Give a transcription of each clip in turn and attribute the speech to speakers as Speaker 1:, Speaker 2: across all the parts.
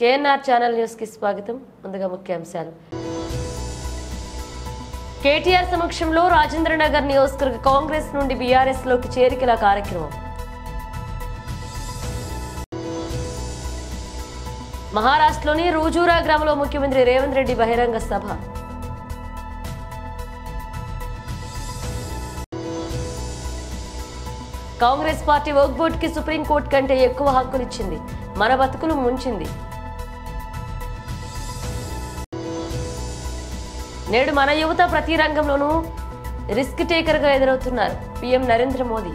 Speaker 1: KNR channel news కి స్వాగతం. ముందుగా ముఖ్యాంశాలు. కేటీఆర్ సమక్షంలో రాజేంద్రనగర్ నియోజకవర్గ కాంగ్రెస్ నుండి బీఆర్ఎస్ లోకి చేరికల కార్యక్రమం. మహారాష్ట్రలోని రూజూరా గ్రామంలో ముఖ్యమంత్రి రేవంత్ రెడ్డి బహిరంగ సభ. కాంగ్రెస్ పార్టీ వర్క్ బోర్డ్ కి సుప్రీంకోర్టు కంటే ఎక్కువ హక్కులిచ్చింది, మన బతుకులు ముంచింది. నేడు మన యువత ప్రతి రంగంలోనూ రిస్క్ టేకర్ గా ఎదురవుతున్నారు పీఎం నరేంద్ర మోదీ.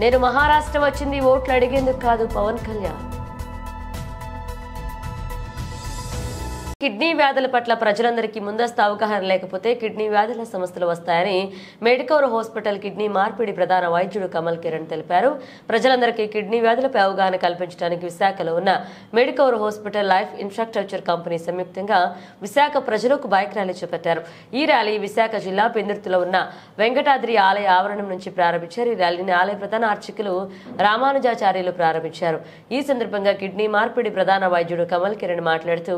Speaker 1: నేను మహారాష్ట్ర వచ్చింది ఓట్లు అడిగేందుకు కాదు పవన్ కళ్యాణ్. కిడ్నీ వ్యాధుల పట్ల ప్రజలందరికీ ముందస్తు అవగాహన లేకపోతే కిడ్నీ వ్యాధుల సమస్యలు వస్తాయని మెడికవర్ హాస్పిటల్ కిడ్నీ మార్పిడి ప్రధాన వైద్యుడు కమల్ కిరణ్ తెలిపారు. ప్రజలందరికీ కిడ్నీ వ్యాధులపై అవగాహన కల్పించడానికి విశాఖలో ఉన్న Medicover hospital life infrastructure company సంయుక్తంగా విశాఖ ప్రజలకు బైక్ ర్యాలీ చేపట్టారు. ఈ ర్యాలీ విశాఖ జిల్లా పెందుర్తిలో ఉన్న వెంకటాద్రి ఆలయ ఆవరణం నుంచి ప్రారంభించారు. ఈ ర్యాలీని ఆలయ ప్రధాన అర్చకులు రామానుజాచార్యులు ప్రారంభించారు. ఈ సందర్భంగా కిడ్నీ మార్పిడి ప్రధాన వైద్యుడు కమల్ కిరణ్ మాట్లాడుతూ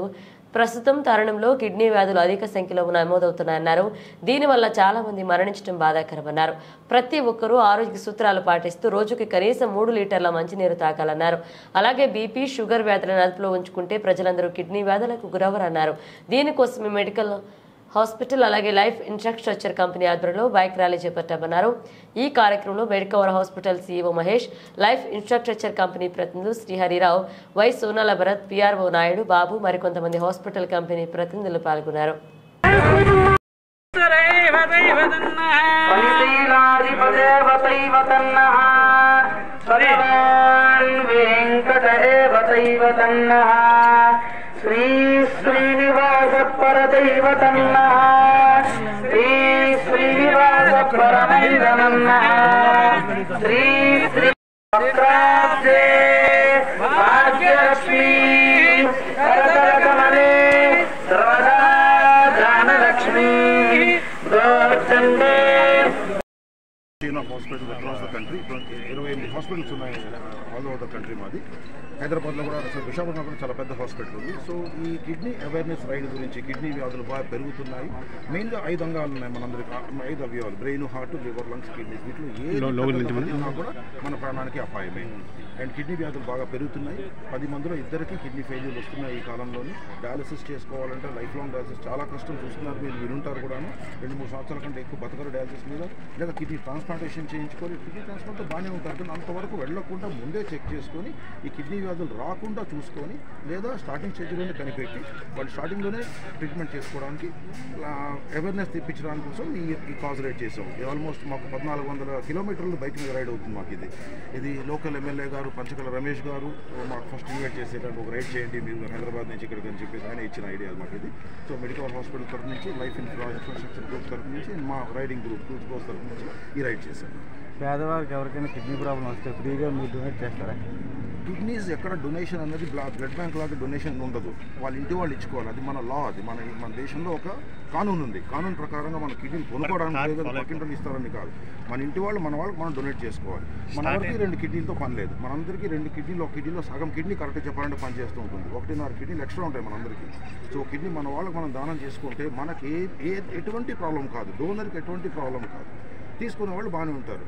Speaker 1: ప్రస్తుతం తరుణంలో కిడ్నీ వ్యాధులు అధిక సంఖ్యలో నమోదవుతున్నాయన్నారు. దీనివల్ల చాలా మంది మరణించడం బాధాకరమన్నారు. ప్రతి ఒక్కరూ ఆరోగ్య సూత్రాలు పాటిస్తూ రోజుకి కనీసం 3 లీటర్ల మంచినీరు తాగాలన్నారు. అలాగే బీపీ, షుగర్ వ్యాధులను అదుపులో ఉంచుకుంటే ప్రజలందరూ కిడ్నీ వ్యాధులకు గురవరన్నారు. దీనికోసమే మెడికల్ హాస్పిటల్ అలాగే లైఫ్ ఇన్ఫ్రాస్ట్రక్చర్ కంపెనీ ఆధ్వర్యంలో బైక్ ర్యాలీ చేపట్టామన్నారు. ఈ కార్యక్రమంలో Medicover hospital CEO Mahesh, life infrastructure company ప్రతినిధులు శ్రీహరిరావు, వై సోనాల భరత్, పిఆర్ఓ నాయుడు, బాబు మరికొంతమంది హాస్పిటల్ కంపెనీ ప్రతినిధులు పాల్గొన్నారు.
Speaker 2: శ్రీ శ్రీనివాస పరదైవతన్న శ్రీ శ్రీనివాస పరమైదనన్న శ్రీ శ్రీ భద్రాబ్జే భాగ్యలక్ష్మీ కరకమలే సర్వదా ధనలక్ష్మీ దోచండే.
Speaker 3: Hospital across the country 28 hospitals ఉన్నాయి ఆల్ ఓవర్ ద కంట్రీ. మాది హైదరాబాద్లో కూడా విశాఖపట్నం కూడా చాలా పెద్ద హాస్పిటల్ ఉంది. సో ఈ కిడ్నీ అవేర్నెస్ రైడ్ గురించి కిడ్నీ వ్యాధులు బాగా పెరుగుతున్నాయి. మెయిన్గా 5 అంగాలు ఉన్నాయి మనందరికి, 5 అవయవాలు: brain, heart, liver, lungs, kidneys. వీటిలో ఏ కూడా మన ప్రాణానికి అపాయమే. అండ్ కిడ్నీ వ్యాధులు బాగా పెరుగుతున్నాయి. 10 మందిలో 2కి కిడ్నీ ఫెయిల్యూర్ వస్తున్నాయి ఈ కాలంలోని. డయాలసిస్ చేసుకోవాలంటే లైఫ్ లాంగ్ డయాలసిస్ చాలా కష్టం. చూస్తున్నారు, మీరు వినుంటారు కూడాను. 2-3 సంవత్సరాల కంటే ఎక్కువ బతకరు డయాలసిస్ మీద. లేదా కిడ్నీ ట్రాన్స్ప్లాంటేషన్ చేయించుకొని కిడ్నీ ట్రాన్స్ప్లాంట్ బాగానే ఉంటారు, కానీ అంతవరకు వెళ్లకుండా ముందే చెక్ చేసుకొని ఈ కిడ్నీ వ్యాధులు రాకుండా చూసుకొని, లేదా స్టార్టింగ్ స్టేజ్లోనే కనిపెట్టి వాళ్ళు స్టార్టింగ్లోనే ట్రీట్మెంట్ చేసుకోవడానికి అవేర్నెస్ తెప్పించడానికి కోసం ఈ కాజ్ రైడ్ చేసాం. ఆల్మోస్ట్ మాకు 1400 కిలోమీటర్లు బైక్ మీద రైడ్ అవుతుంది మాకు. ఇది లోకల్ ఎమ్మెల్యే గారు పంచకల రమేష్ గారు మాకు ఫస్ట్ ఇన్వైట్ చేసేటట్టు ఒక రైడ్ చేయండి మీరు హైదరాబాద్ నుంచి ఇక్కడికి అని చెప్పేసి ఆయన ఇచ్చిన ఐడియా మాకు ఇది. సో మెడికల్ హాస్పిటల్ తరఫు నుంచి, లైఫ్ ఇన్ఫ్రాస్ట్రక్చర్ గ్రూప్ తరఫు నుంచి, మా రైడింగ్ గ్రూప్ తరఫు నుంచి ఈ రైడ్ చేశాను.
Speaker 4: పేదవారికి ఎవరికైనా కిడ్నీ ప్రాబ్లం వస్తే ఫ్రీగా మీరు డొనేట్ చేస్తారా?
Speaker 3: కిడ్నీస్ ఎక్కడ డొనేషన్ అనేది బ్లడ్ బ్యాంక్ లాగా డొనేషన్ ఉండదు. వాళ్ళ ఇంటి వాళ్ళు ఇచ్చుకోవాలి. అది మన లా. అది మన దేశంలో ఒక కానూన్ ఉంది. కానూన్ ప్రకారంగా మన కిడ్నీ కొనుక్కోవడానికి పక్కింటలు ఇస్తారని కాదు. మన ఇంటి వాళ్ళు మన వాళ్ళకి మనం డొనేట్ చేసుకోవాలి. మన వరకు 2 కిడ్నీలతో పని లేదు. మనందరికీ 2 కిడ్నీలు, ఒక కిడ్నీలో సగం కిడ్నీ కరెక్ట్ చెప్పాలంటే పని చేస్తూ ఉంటుంది. 1.5 కిడ్నీలు ఎక్స్ట్రా ఉంటాయి మనందరికీ. సో కిడ్నీ మన వాళ్ళకి మనం దానం చేసుకుంటే మనకి ఎటువంటి ప్రాబ్లం కాదు. డోనర్కి ఎటువంటి ప్రాబ్లం కాదు. తీసుకునే వాళ్ళు బాగానే ఉంటారు.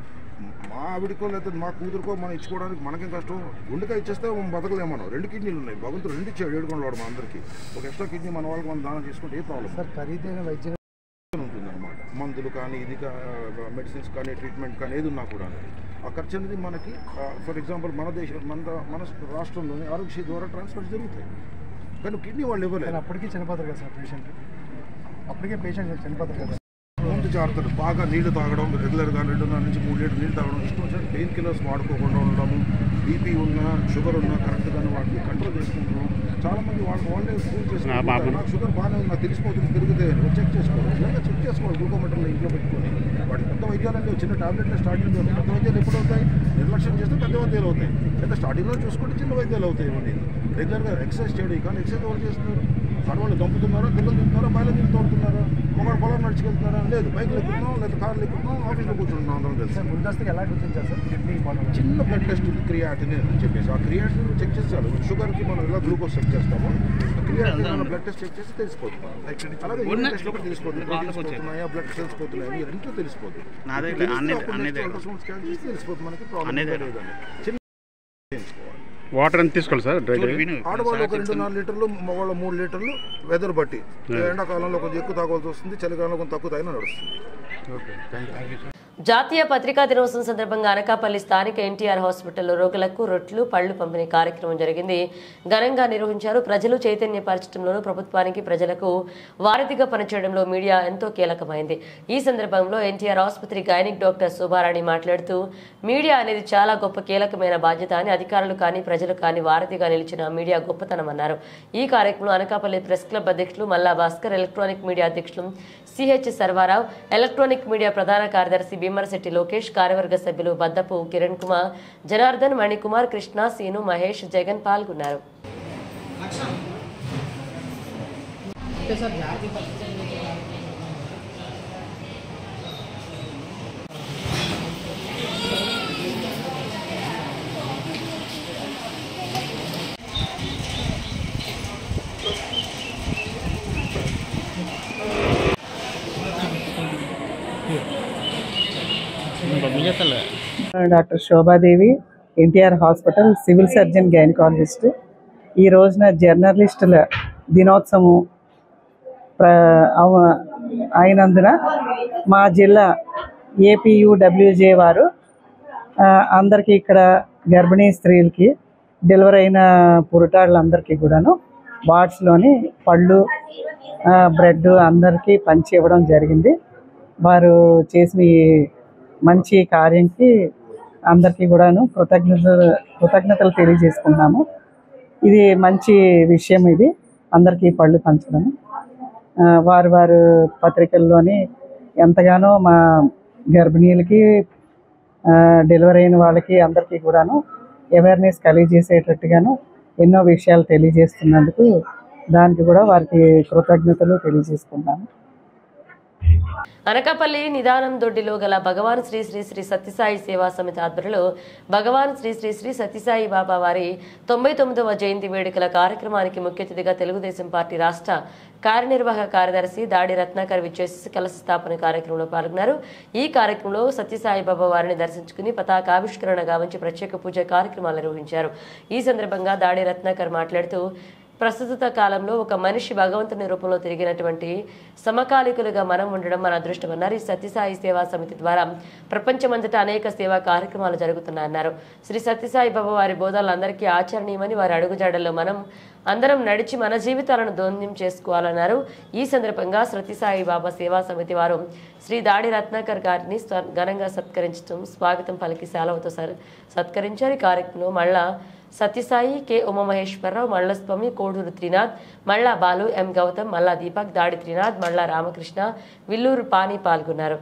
Speaker 3: మా ఆవిడికో లేకపోతే మా కూతురుకో మనం ఇచ్చుకోవడానికి మనకేం కష్టం. గుండెగా ఇచ్చేస్తే మనం బతకలేమనం. 2 కిడ్నీలు ఉన్నాయి. భగవంతుడు 2 ఇచ్చాడు, 7 కొండలు మన అందరికీ. ఒక ఎక్స్ట్రా కిడ్నీ మన వాళ్ళకి మనం దానం చేసుకుంటే ఏ ప్రాబ్లం
Speaker 4: సార్? ఖరీదైన వైద్యం
Speaker 3: ఉంటుంది అనమాట. మందులు కానీ, ఇది మెడిసిన్స్ కానీ, ట్రీట్మెంట్ కానీ ఏది ఉన్నా కూడా ఆ ఖర్చు అనేది మనకి, ఫర్ ఎగ్జాంపుల్ మన రాష్ట్రంలోని ఆరోగ్యశ్రీ ద్వారా ట్రాన్స్ఫర్ జరుగుతాయి. కానీ కిడ్నీ వాళ్ళు ఇవ్వలేదు.
Speaker 4: అప్పటికీ చనిపోతారు కదా సార్ పేషెంట్? అప్పటికే పేషెంట్ చనిపోతారు కదా.
Speaker 3: ముందు జాగ్రత్తలు, బాగా నీళ్లు తాగడం, రెగ్యులర్గా 2.5 నుంచి 3 లీటర్లు నీళ్ళు తాగడం, ఇష్టం వచ్చిన పెయిన్ కిల్లర్స్ వాడుకోకుండా ఉండడము, బీపీ ఉన్నా, షుగర్ ఉన్నా కరెక్ట్గానే వాటిని కంట్రోల్ చేసుకుంటున్నాం. చాలామంది వాళ్ళే ఫోన్ చేసుకుంటారు, నాకు షుగర్ బాగానే ఉంది, నాకు తెలిసిపోతుంది, పెరిగితే చెక్ చేసుకోవాలి. నిజంగా చెక్ చేసుకోవాలి. గ్లూకోమీటర్లో ఇంట్లో పెట్టుకొని. వాటి పెద్ద వైద్యాలంటే చిన్న టాబ్లెట్లు స్టార్టింగ్ పెద్ద వైద్యాలు ఎప్పుడు అవుతాయి? నిర్లక్ష్యం చేస్తే పెద్ద వైద్యాలు అవుతాయి. అయితే స్టార్టింగ్లో చూసుకుంటే చిన్న వైద్యాలు అవుతాయి. ఇవన్నీ రెగ్యులర్గా ఎక్సర్సైజ్ చేయడం. కానీ ఎక్సర్సైజ్ ఎవరు చేస్తున్నారు? ఆడవాళ్ళు దంపుతున్నారా, పిల్లలు తింటున్నారా, బయలు తోడుతున్నారా? ఒక పొలం నడుచుకెళ్తున్నారా లేదు, బైక్లు ఎక్కుతున్నాం లేదా కార్లు ఎక్కుతున్నాం, ఆఫీస్లో కూర్చుంటున్నాం అందరం కలిసి.
Speaker 4: ముందస్తుగా ఎలా గుర్తించారు సార్ కిడ్నీ ఇంపార్టెంట్?
Speaker 3: చిన్న బ్లడ్ టెస్ట్ ఉంది క్రియాటిన్ అని చెప్పేసి, ఆ క్రియాటిన్ చెక్ చేస్తారు. షుగర్కి మనం ఎలా గ్లూకోజ్ చెక్ చేస్తామో క్రియాటిన్ మన బ్లడ్ టెస్ట్ చెక్ చేసి తెలిసిపోతుంది. అలాగే యూరిన్ టెస్ట్లో కూడా తెలిసిపోతుంది, ప్రోటీన్స్ పోతున్నాయా, బ్లడ్ సెల్స్ పోతున్నాయా, ఈ రెండింటిలో తెలిసిపోతుంది. అల్ట్రాసౌండ్ స్కాన్ చేసి తెలిసిపోతుంది మనకి ప్రాబ్లం లేదండి. చిన్న
Speaker 5: వాటర్ ఎంత తీసుకోవాలి సార్?
Speaker 3: ఆడవాళ్ళు ఒక 2-4 లీటర్లు, మగవాళ్ళు 3 లీటర్లు, వెదర్ బట్టి. ఎండాకాలంలో కొంచెం ఎక్కువ తాగాల్సి వస్తుంది, చలికాలంలో కొంచెం తక్కువ తాగినా నడుస్తుంది.
Speaker 1: జాతీయ పత్రికా దినోత్సవం సందర్భంగా అనకాపల్లి స్థానిక ఎన్టీఆర్ హాస్పిటల్లో రోగులకు రొట్లు పళ్లు పంపిణీ కార్యక్రమం జరిగింది. ఘనంగా నిర్వహించారు. ప్రజలు చైతన్యపరచడంలోనూ ప్రభుత్వానికి ప్రజలకు వారధిగా పనిచేయడంలో మీడియా ఎంతో కీలకమైంది. ఈ సందర్భంలో ఎన్టీఆర్ ఆసుపత్రి గైనిక్ డాక్టర్ శోభారాణి మాట్లాడుతూ మీడియా అనేది చాలా గొప్ప కీలకమైన బాధ్యత అని, అధికారులు కానీ ప్రజలు కానీ వారధిగా నిలిచిన మీడియా గొప్పతనమన్నారు. ఈ కార్యక్రమంలో అనకాపల్లి ప్రెస్ క్లబ్ అధ్యక్షులు మల్లా భాస్కర్, ఎలక్ట్రానిక్ మీడియా అధ్యక్షులు సిహెచ్ సర్వారావు, ఎలక్ట్రానిక్ మీడియా ప్రధాన కార్యదర్శి భీమరశెట్టి లోకేష్, కార్యవర్గ సభ్యులు బద్దపు కిరణ్ కుమార్, జనార్దన్, మణికుమార్, కృష్ణ, సీను, మహేష్, జగన్ పాల్గొన్నారు.
Speaker 6: Doctor Shobha Devi, NTR hospital civil surgeon gynaecologist. ఈ రోజున జర్నలిస్టుల దినోత్సవం అయినందున మా జిల్లా ఏపీయూడబ్ల్యూజే వారు అందరికీ ఇక్కడ గర్భిణీ స్త్రీలకి, డెలివరీ అయిన పురుటాళ్ళందరికీ కూడాను వార్డ్స్లోని పళ్ళు, బ్రెడ్ అందరికీ పంచి ఇవ్వడం జరిగింది. వారు చేసిన ఈ మంచి కార్యంకి అందరికీ కూడాను కృతజ్ఞతలు తెలియజేసుకున్నాము. ఇది మంచి విషయం, ఇది అందరికీ పళ్ళు పంచడం. వారు పత్రికల్లోని ఎంతగానో మా గర్భిణీలకి, డెలివరీ అయిన వాళ్ళకి అందరికీ కూడాను అవేర్నెస్ కలిగజేసేటట్టుగాను ఎన్నో విషయాలు తెలియజేస్తున్నందుకు దానికి కూడా వారికి కృతజ్ఞతలు తెలియజేసుకున్నాము.
Speaker 1: అనకాపల్లి నిదానం దొడ్డిలో గల భగవాన్ శ్రీ శ్రీ శ్రీ సత్యసాయి సేవా సమితి ఆధ్వర్యంలో భగవాన్ శ్రీ శ్రీ శ్రీ సత్యసాయి బాబా వారి 99వ జయంతి వేడుకల కార్యక్రమానికి ముఖ్య అతిథిగా తెలుగుదేశం పార్టీ రాష్ట్ర కార్యనిర్వాహక కార్యదర్శి దాడి రత్నాకర్ విచ్చేసి కలశ స్థాపన కార్యక్రమంలో పాల్గొన్నారు. ఈ కార్యక్రమంలో సత్యసాయి బాబా వారిని దర్శించుకుని పతాకావిష్కరణ గావించి ప్రత్యేక పూజ కార్యక్రమాలు నిర్వహించారు. ఈ సందర్భంగా దాడి రత్నాకర్ మాట్లాడుతూ ప్రస్తుత కాలంలో ఒక మనిషి భగవంతుని రూపంలో తిరిగినటువంటి సమకాలికులుగా మనం ఉండడం మన అదృష్టమన్నారు. ఈ సత్యసాయి సేవా సమితి ద్వారా ప్రపంచమంతటా అనేక సేవా కార్యక్రమాలు జరుగుతున్నాయన్నారు. శ్రీ సత్యసాయి బాబా వారి బోధనలు అందరికీ ఆచరణీయమని, వారి అడుగుజాడల్లో మనం అందరం నడిచి మన జీవితాలను దోన్యం చేసుకోవాలన్నారు. ఈ సందర్భంగా సత్యసాయి బాబా సేవా సమితి వారు శ్రీ దాడి రత్నాకర్ గారిని ఘనంగా సత్కరించడం, స్వాగతం పలికి సెలవుతో సత్కరించారు. ఈ కార్యక్రమంలో మళ్ళా సత్యసాయి, కె ఉమామహేశ్వరరావు, మళ్ళస్వామి, కోడూరు త్రినాథ్, మళ్ళా బాలు, ఎం గౌతమ్, మళ్ళా దీపక్, దాడి త్రినాథ్, మళ్ళా రామకృష్ణ, విల్లూరు పాని పాల్గొన్నారు.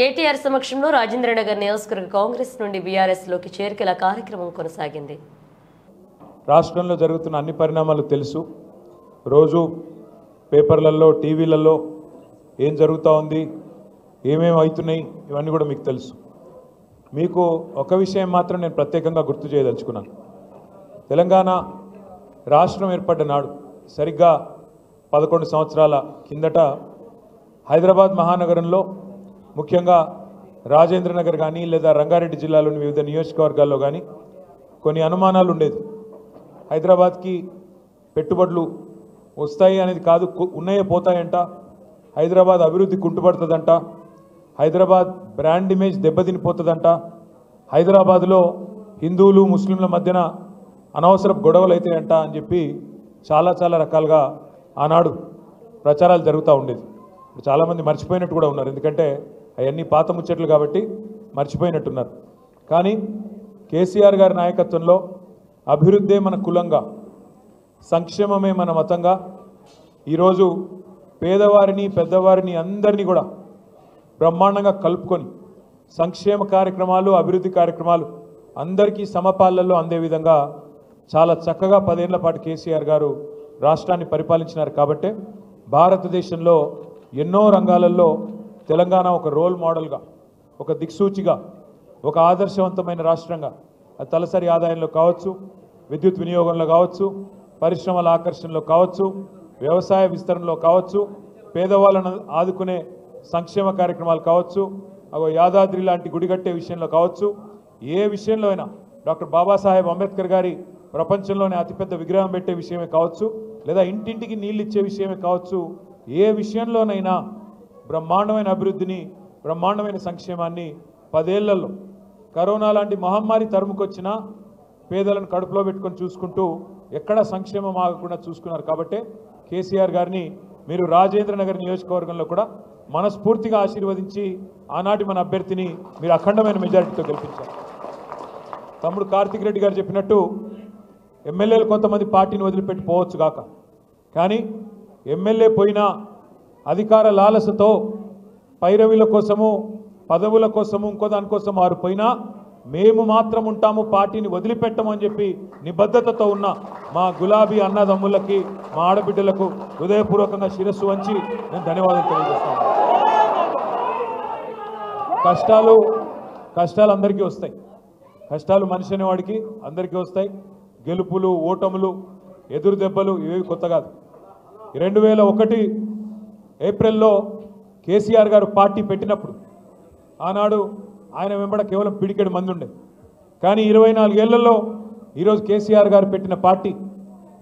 Speaker 1: కేటీఆర్ సమక్షంలో రాజేంద్రనగర్ నియోజకవర్గ కాంగ్రెస్ నుండి బీఆర్ఎస్ లోకి చేరికల కార్యక్రమం కొనసాగింది.
Speaker 7: రాష్ట్రంలో జరుగుతున్న అన్ని పరిణామాలు తెలుసు. రోజు పేపర్లలో టీవీలలో ఏం జరుగుతూ ఉంది, ఏమేమి అవుతున్నాయి, ఇవన్నీ కూడా మీకు తెలుసు. మీకు ఒక విషయం మాత్రం నేను ప్రత్యేకంగా గుర్తు చేయదలుచుకున్నాను. తెలంగాణ రాష్ట్రం ఏర్పడ్డ నాడు సరిగ్గా 11 సంవత్సరాల కిందట హైదరాబాద్ మహానగరంలో ముఖ్యంగా రాజేంద్రనగర్ కానీ లేదా రంగారెడ్డి జిల్లాలోని వివిధ నియోజకవర్గాల్లో కానీ కొన్ని అనుమానాలు ఉండేది. హైదరాబాద్కి పెట్టుబడులు వస్తాయి అనేది కాదు, ఉన్నాయే పోతాయంట, హైదరాబాద్ అభివృద్ధి కుంటుపడుతుందంట, హైదరాబాద్ బ్రాండ్ ఇమేజ్ దెబ్బతినిపోతుందంట, హైదరాబాద్లో హిందువులు ముస్లింల మధ్యన అనవసరపు గొడవలు అవుతాయంట అని చెప్పి చాలా రకాలుగా ఆనాడు ప్రచారాలు జరుగుతూ ఉండేది. ఇప్పుడు చాలామంది మర్చిపోయినట్టు కూడా ఉన్నారు, ఎందుకంటే అవన్నీ పాత ముచ్చట్లు కాబట్టి మర్చిపోయినట్టున్నారు. కానీ కేసీఆర్ గారి నాయకత్వంలో అభివృద్ధే మన కులంగా, సంక్షేమమే మన మతంగా ఈరోజు పేదవారిని పెద్దవారిని అందరినీ కూడా బ్రహ్మాండంగా కలుపుకొని సంక్షేమ కార్యక్రమాలు అభివృద్ధి కార్యక్రమాలు అందరికీ సమపాలనలో అందే విధంగా చాలా చక్కగా 10 ఏళ్ల పాటు కేసీఆర్ గారు రాష్ట్రాన్ని పరిపాలించినారు. కాబట్టే భారతదేశంలో ఎన్నో రంగాలలో తెలంగాణ ఒక రోల్ మోడల్గా, ఒక దిక్సూచిగా, ఒక ఆదర్శవంతమైన రాష్ట్రంగా, అది తలసరి ఆదాయంలో కావచ్చు, విద్యుత్ వినియోగంలో కావచ్చు, పరిశ్రమల ఆకర్షణలో కావచ్చు, వ్యవసాయ విస్తరణలో కావచ్చు, పేదవాళ్ళను ఆదుకునే సంక్షేమ కార్యక్రమాలు కావచ్చు, యాదాద్రి లాంటి గుడి కట్టే విషయంలో కావచ్చు, ఏ విషయంలో అయినా డాక్టర్ బాబాసాహెబ్ అంబేద్కర్ గారి ప్రపంచంలోనే అతిపెద్ద విగ్రహం పెట్టే విషయమే కావచ్చు, లేదా ఇంటింటికి నీళ్ళు ఇచ్చే విషయమే కావచ్చు, ఏ విషయంలోనైనా బ్రహ్మాండమైన అభివృద్ధిని, బ్రహ్మాండమైన సంక్షేమాన్ని 10 ఏళ్లలో కరోనా లాంటి మహమ్మారి తరుముకొచ్చినా పేదలను కడుపులో పెట్టుకొని చూసుకుంటూ ఎక్కడ సంక్షేమం ఆగకుండా చూసుకున్నారు. కాబట్టి కేసీఆర్ గారిని మీరు రాజేంద్రనగర్ నియోజకవర్గంలో కూడా మనస్ఫూర్తిగా ఆశీర్వదించి ఆనాటి మన అభ్యర్థిని మీరు అఖండమైన మెజారిటీతో గెలిపించారు. తమ్ముడు కార్తిక్ రెడ్డి గారు చెప్పినట్టు ఎమ్మెల్యేలు కొంతమంది పార్టీని వదిలిపెట్టి పోవచ్చు కాక, కానీ ఎమ్మెల్యే పోయినా అధికార లాలసతో పైరవీల కోసము పదవుల కోసము ఇంకో దానికోసం వారు పోయినా మేము మాత్రం ఉంటాము, పార్టీని వదిలిపెట్టము అని చెప్పి నిబద్ధతతో ఉన్న మా గులాబీ అన్నదమ్ములకి, మా ఆడబిడ్డలకు హృదయపూర్వకంగా శిరస్సు వంచి నేను ధన్యవాదాలు తెలియజేస్తాను. కష్టాలు అందరికీ వస్తాయి, కష్టాలు మనిషి అనేవాడికి అందరికీ వస్తాయి. గెలుపులు ఓటములు ఎదురు దెబ్బలు ఇవేవి కొత్త కాదు. 2001 ఏప్రిల్లో కేసీఆర్ గారు పార్టీ పెట్టినప్పుడు ఆనాడు ఆయన వెంబడ కేవలం పిడికెడు మంది ఉండే, కానీ 24 ఏళ్లలో ఈరోజు కేసీఆర్ గారు పెట్టిన పార్టీ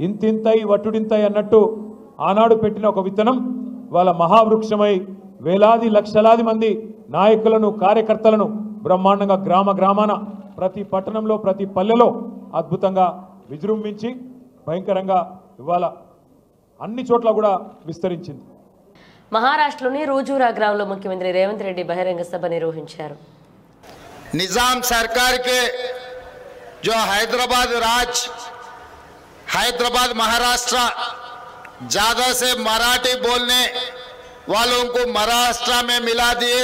Speaker 7: ఇంతింతై వట్టుడింతై అన్నట్టు ఆనాడు పెట్టిన ఒక విత్తనం వాళ్ళ మహావృక్షమై వేలాది లక్షలాది మంది నాయకులను కార్యకర్తలను బ్రహ్మాండంగా గ్రామాన ప్రతి పట్టణంలో ప్రతి పల్లెలో అద్భుతంగా విజృంభించి భయంకరంగా ఇవాళ అన్ని చోట్ల కూడా విస్తరించింది.
Speaker 1: మహారాష్ట్రలోని రూజూరా గ్రామంలో ముఖ్యమంత్రి రేవంత్ రెడ్డి బహిరంగ సభ నిర్వహించారు.
Speaker 8: निजाम सरकार के जो हैदराबाद महाराष्ट्र ज्यादा से मराठी बोलने वालों को महाराष्ट्र में मिला दिए,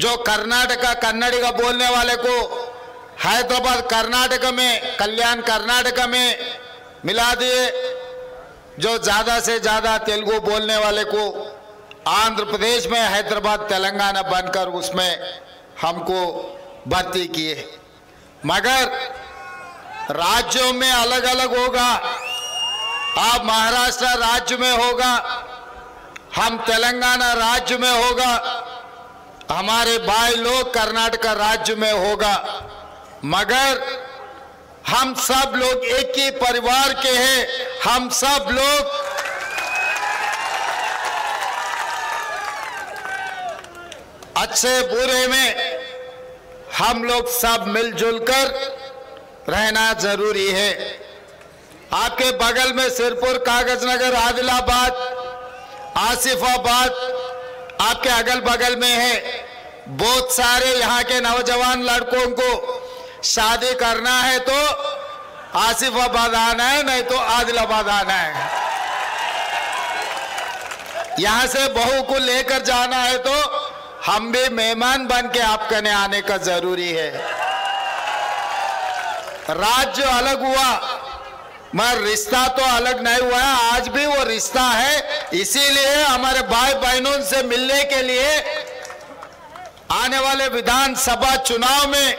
Speaker 8: जो कर्नाटका कन्नड़ी का बोलने वाले को हैदराबाद कर्नाटक में कल्याण कर्नाटक में मिला दिए, जो ज्यादा से ज्यादा तेलुगु बोलने वाले को आंध्र प्रदेश में हैदराबाद तेलंगाना बनकर उसमें हमको भर्ती किए। मगर राज्यों में अलग अलग होगा, आप महाराष्ट्र राज्य में होगा, हम तेलंगाना राज्य में होगा, हमारे भाई लोग कर्नाटक राज्य में होगा, मगर हम सब लोग एक ही परिवार के हैं। हम सब लोग अच्छे बुरे में हम लोग सब मिलजुल कर रहना जरूरी है। आपके बगल में सिरपुर, कागजनगर, आदिलाबाद, आसिफाबाद आपके अगल बगल में है। बहुत सारे यहाँ के नौजवान लड़कों को शादी करना है तो आसिफाबाद आना है, नहीं तो आदिलाबाद आना है। यहाँ से बहू को लेकर जाना है तो हम भी मेहमान बन के आपके ने आने का जरूरी है। राज्य अलग हुआ मगर रिश्ता तो अलग नहीं हुआ है, आज भी वो रिश्ता है। इसीलिए हमारे भाई बहनों से मिलने के लिए आने वाले विधानसभा चुनाव में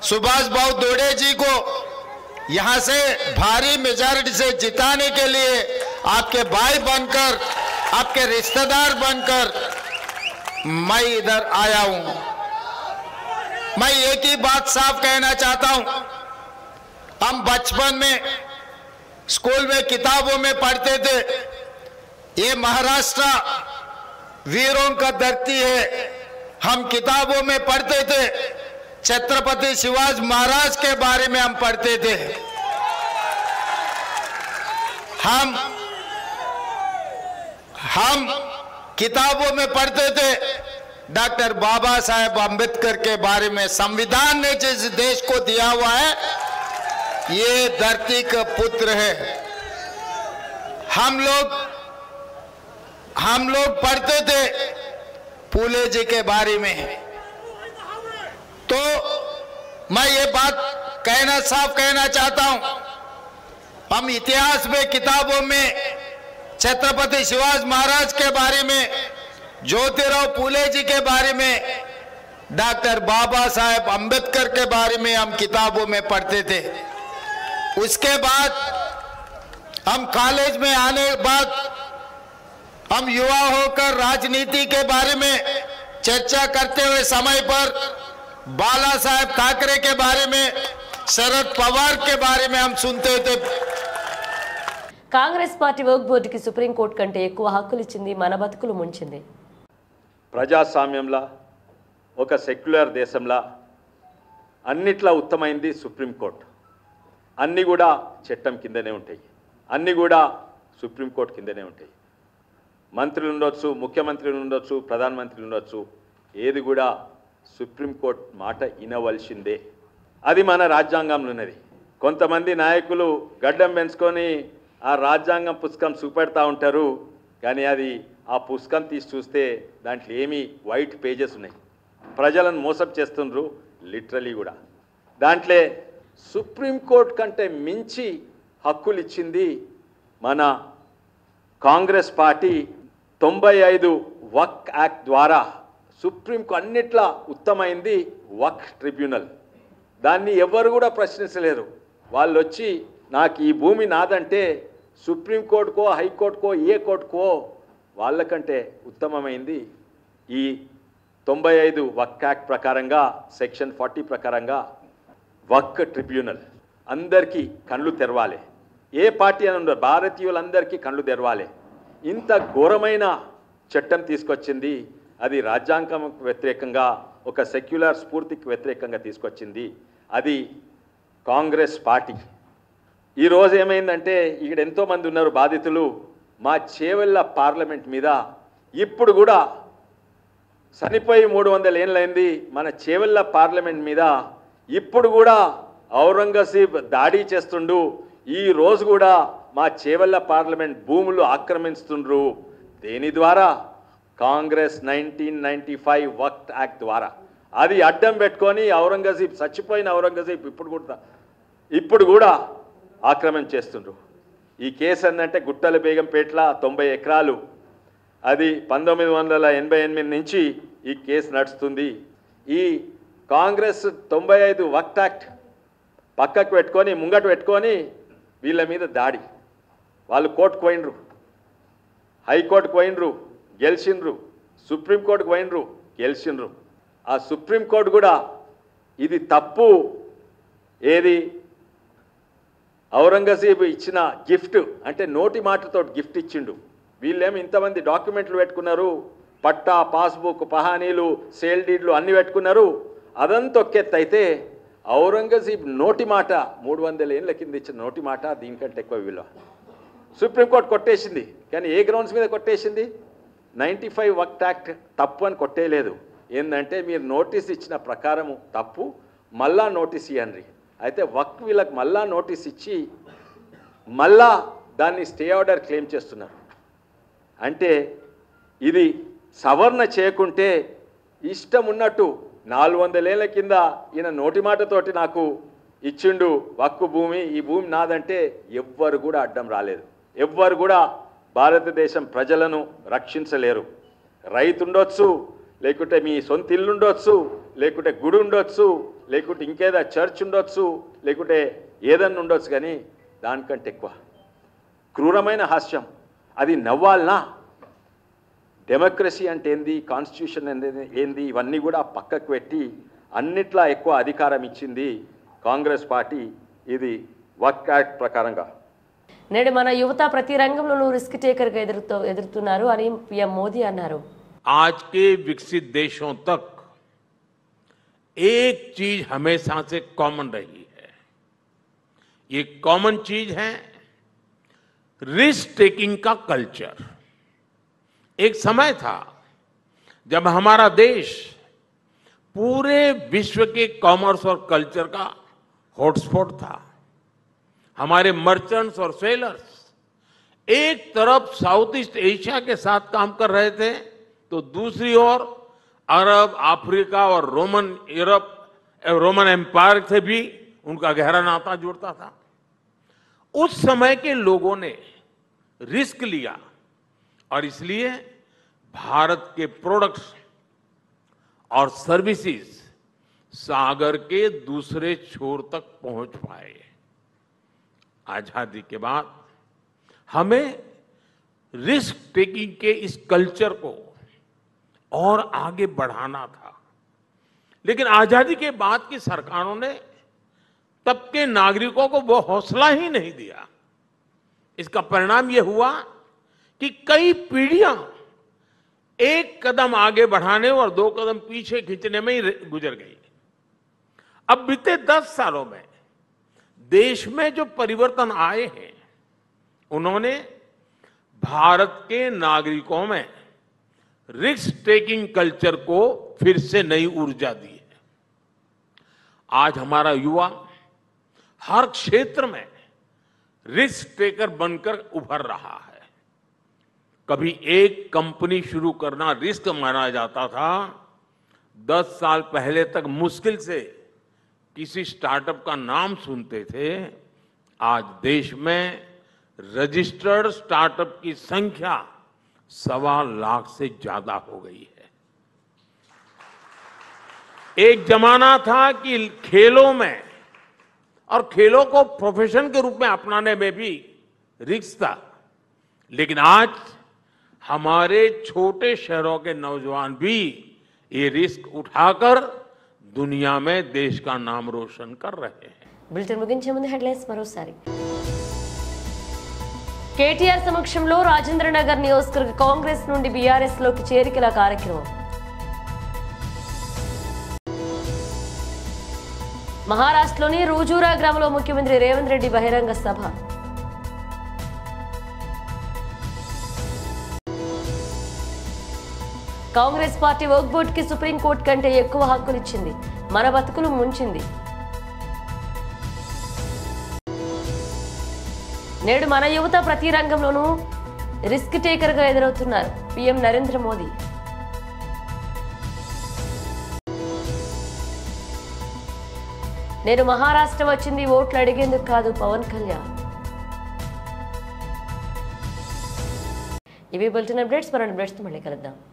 Speaker 8: सुभाष बाबू दोड़े जी को यहां से भारी मेजॉरिटी से जिताने के लिए आपके भाई बनकर, आपके रिश्तेदार बनकर मैं इधर आया हूं। मैं एक ही बात साफ कहना चाहता हूं, हम बचपन में स्कूल में किताबों में पढ़ते थे, ये महाराष्ट्र वीरों का धरती है। हम किताबों में पढ़ते थे, छत्रपति शिवाजी महाराज के बारे में हम पढ़ते थे। हम किताबों में पढ़ते थे डॉक्टर बाबा साहेब अम्बेडकर के बारे में। संविधान ने जिस देश को दिया हुआ है, ये धरती का पुत्र है। हम लोग पढ़ते थे फूले जी के बारे में। तो मैं ये बात साफ कहना चाहता हूं, हम इतिहास में किताबों में छत्रपति शिवाजी महाराज के बारे में, ज्योतिराव फूले जी के बारे में, डॉक्टर बाबा साहेब अम्बेडकर के बारे में हम किताबों में पढ़ते थे। उसके बाद हम कॉलेज में आने के बाद हम युवा होकर राजनीति के बारे में चर्चा करते हुए समय पर बाला साहेब ठाकरे के बारे में, शरद पवार के बारे में हम सुनते थे।
Speaker 1: కాంగ్రెస్ పార్టీ వర్క్ బోర్డుకి సుప్రీంకోర్టు కంటే ఎక్కువ హక్కులు ఇచ్చింది, మన బతుకులు ముంచింది.
Speaker 9: ప్రజాస్వామ్యంలా ఒక సెక్యులర్ దేశంలా అన్నిట్లా ఉత్తమైంది సుప్రీంకోర్టు. అన్నీ కూడా చట్టం కిందనే ఉంటాయి, అన్నీ కూడా సుప్రీంకోర్టు కిందనే ఉంటాయి. మంత్రులు ఉండొచ్చు, ముఖ్యమంత్రులు ఉండొచ్చు, ప్రధానమంత్రులు ఉండొచ్చు, ఏది కూడా సుప్రీంకోర్టు మాట వినవలసిందే. అది మన రాజ్యాంగంలో ఉన్నది. కొంతమంది నాయకులు గడ్డం పెంచుకొని ఆ రాజ్యాంగం పుస్తకం చూపెడతా ఉంటారు, కానీ అది ఆ పుస్తకం తీసి చూస్తే దాంట్లో ఏమీ వైట్ పేజెస్ ఉన్నాయి. ప్రజలను మోసం చేస్తుండ్రు లిటరలీ కూడా. దాంట్లో సుప్రీంకోర్టు కంటే మించి హక్కులు ఇచ్చింది మన కాంగ్రెస్ పార్టీ. 95 వక్ యాక్ట్ ద్వారా సుప్రీంకు అన్నిట్లా ఉత్తమైంది వక్ ట్రిబ్యునల్. దాన్ని ఎవరు కూడా ప్రశ్నించలేరు. వాళ్ళు వచ్చి నాకు ఈ భూమి నాదంటే సుప్రీంకోర్టుకో హైకోర్టుకో ఏ కోర్టుకో వాళ్ళకంటే ఉత్తమమైంది ఈ 95 వక్ యాక్ట్ ప్రకారంగా సెక్షన్ 40 ప్రకారంగా వక్ ట్రిబ్యునల్. అందరికీ కళ్ళు తెరవాలి, ఏ పార్టీ అని ఉండరు, భారతీయులందరికీ కళ్ళు తెరవాలి. ఇంత ఘోరమైన చట్టం తీసుకొచ్చింది. అది రాజ్యాంగంకు వ్యతిరేకంగా, ఒక సెక్యులర్ స్ఫూర్తికి వ్యతిరేకంగా తీసుకొచ్చింది అది కాంగ్రెస్ పార్టీ. ఈరోజు ఏమైందంటే ఇక్కడ ఎంతోమంది ఉన్నారు బాధితులు. మా చేవెళ్ళ పార్లమెంట్ మీద ఇప్పుడు కూడా చనిపోయి 300 ఏళ్ళైంది. మన చేవెళ్ళ పార్లమెంట్ మీద ఇప్పుడు కూడా ఔరంగజేబ్ దాడి చేస్తుండు. ఈ రోజు కూడా మా చేవెళ్ళ పార్లమెంట్ భూములు ఆక్రమిస్తుండ్రు. దేని ద్వారా? కాంగ్రెస్ 1995 వక్ఫ్ యాక్ట్ ద్వారా. అది అడ్డం పెట్టుకొని ఔరంగజేబ్, చచ్చిపోయిన ఔరంగజేబ్ ఇప్పుడు కూడా ఆక్రమణ చేస్తుండ్రు. ఈ కేసు ఏంటంటే గుట్టల బేగంపేట్ల 90 ఎకరాలు, అది 1988 నుంచి ఈ కేసు నడుస్తుంది. ఈ కాంగ్రెస్ 95 వక్ఫ్ యాక్ట్ పక్కకు పెట్టుకొని, ముంగట పెట్టుకొని వీళ్ళ మీద దాడి. వాళ్ళు కోర్టుకు పోయినరు, హైకోర్టుకు పోయినరు, గెలిచిండ్రు, సుప్రీంకోర్టుకు పోయినరు, గెలిచిండ్రు. ఆ సుప్రీంకోర్టు కూడా ఇది తప్పు, ఏది ఔరంగజేబు ఇచ్చిన గిఫ్ట్ అంటే నోటి మాటతో గిఫ్ట్ ఇచ్చిండు. వీళ్ళేమి ఇంతమంది డాక్యుమెంట్లు పెట్టుకున్నారు, పట్టా, పాస్బుక్, పహానీలు, సేల్ డీడ్లు అన్నీ పెట్టుకున్నారు. అదంతా ఒకెత్తు అయితే ఔరంగజేబ్ నోటి మాట 300 ఏళ్ళ కింద ఇచ్చిన నోటి మాట దీనికంటే ఎక్కువ విలువ. సుప్రీంకోర్టు కొట్టేసింది. కానీ ఏ గ్రౌండ్స్ మీద కొట్టేసింది? 95 వక్ఫ్ యాక్ట్ తప్పు అని కొట్టేయలేదు. ఏంటంటే మీరు నోటీస్ ఇచ్చిన ప్రకారము తప్పు, మళ్ళా నోటీస్ ఇవ్వండి. అయితే వక్ఫ్ వీళ్ళకి మళ్ళా నోటీస్ ఇచ్చి మళ్ళా దాన్ని స్టే ఆర్డర్ క్లెయిమ్ చేస్తున్నారు. అంటే ఇది సవరణ చేయకుంటే ఇష్టం ఉన్నట్టు 400 ఏళ్ల కింద ఈయన నోటి మాటతోటి నాకు ఇచ్చిండు వక్కు భూమి, ఈ భూమి నాదంటే ఎవ్వరు కూడా అడ్డం రాలేదు. ఎవ్వరు కూడా భారతదేశం ప్రజలను రక్షించలేరు. రైతు ఉండొచ్చు, లేకుంటే మీ సొంత ఇల్లు ఉండొచ్చు, లేకుంటే గుడి ఉండొచ్చు, లేకుంటే ఇంకేదో చర్చ్ ఉండొచ్చు, లేకుంటే ఏదన్నా ఉండొచ్చు, కానీ దానికంటే ఎక్కువ క్రూరమైన హాస్యం. అది నవ్వాలనా? డెమోక్రసీ అంటే ఏంది, కాన్స్టిట్యూషన్ ఏంది, ఇవన్నీ కూడా పక్కకు పెట్టి అన్నిట్లా ఎక్కువ అధికారం ఇచ్చింది కాంగ్రెస్ పార్టీ. ఇది వక్ యాక్ట్ ప్రకారంగా.
Speaker 1: నేడు మన యువత ప్రతి రంగంలోనూ రిస్క్ టేకర్గా ఎదురుతున్నారు అని పీఎం మోదీ అన్నారు.
Speaker 10: आज के विकसित देशों तक एक चीज हमेशा से कॉमन रही है. ये कॉमन चीज है रिस्क टेकिंग का कल्चर. एक समय था जब हमारा देश पूरे विश्व के कॉमर्स और कल्चर का हॉटस्पॉट था. हमारे मर्चेंट्स और सेलर्स एक तरफ साउथ ईस्ट एशिया के साथ काम कर रहे थे, तो दूसरी ओर अरब, अफ्रीका और रोमन एम्पायर से भी उनका गहरा नाता जुड़ता था. उस समय के लोगों ने रिस्क लिया और इसलिए भारत के प्रोडक्ट्स और सर्विसेज सागर के दूसरे छोर तक पहुंच पाए. आजादी के बाद हमें रिस्क टेकिंग के इस कल्चर को और आगे बढ़ाना था. लेकिन आजादी के बाद की सरकारों ने तब के नागरिकों को वो हौसला ही नहीं दिया. इसका परिणाम यह हुआ कि कई पीढ़ियां एक कदम आगे बढ़ाने और 2 कदम पीछे खींचने में ही गुजर गई. अब बीते 10 सालों में देश में जो परिवर्तन आए हैं, उन्होंने भारत के नागरिकों में रिस्क टेकिंग कल्चर को फिर से नई ऊर्जा दी है. आज हमारा युवा हर क्षेत्र में रिस्क टेकर बनकर उभर रहा है. कभी एक कंपनी शुरू करना रिस्क माना जाता था. 10 साल पहले तक मुश्किल से किसी स्टार्टअप का नाम सुनते थे. आज देश में रजिस्टर्ड स्टार्टअप की संख्या 1.25 लाख से ज्यादा हो गई है. एक जमाना था कि खेलों में और खेलों को प्रोफेशन के रूप में अपनाने में भी रिस्क था, लेकिन आज हमारे छोटे शहरों के नौजवान भी ये रिस्क उठाकर दुनिया में देश का नाम रोशन कर रहे हैं.
Speaker 1: బులెటిన్ ముగించే ముందు హెడ్లైన్స్ మరోసారి. కేటీఆర్ సమక్షంలో రాజేంద్రనగర్ నియోజకవర్గ కాంగ్రెస్ నుండి బీఆర్ఎస్ లోకి చేరికల కార్యక్రమం. మహారాష్ట్రలోని రూజూరా గ్రామంలో ముఖ్యమంత్రి రేవంత్ రెడ్డి బహిరంగ సభ. కాంగ్రెస్ పార్టీ వర్క్ బోర్డ్ కి సుప్రీంకోర్టు కంటే ఎక్కువ హక్కులు ఇచ్చింది, మన బతుకులు ముంచింది. నేడు మన యువత ప్రతి రంగంలోనూ రిస్క్ టేకర్ గా ఎదురవుతున్నారు పీఎం నరేంద్ర మోదీ. నేను మహారాష్ట్ర వచ్చింది ఓట్లు అడిగేందుకు కాదు పవన్ కళ్యాణ్. ఇవి బులెటిన్ అప్డేట్స్. మరో అప్డేట్స్ తో మళ్ళీ కలుద్దాం.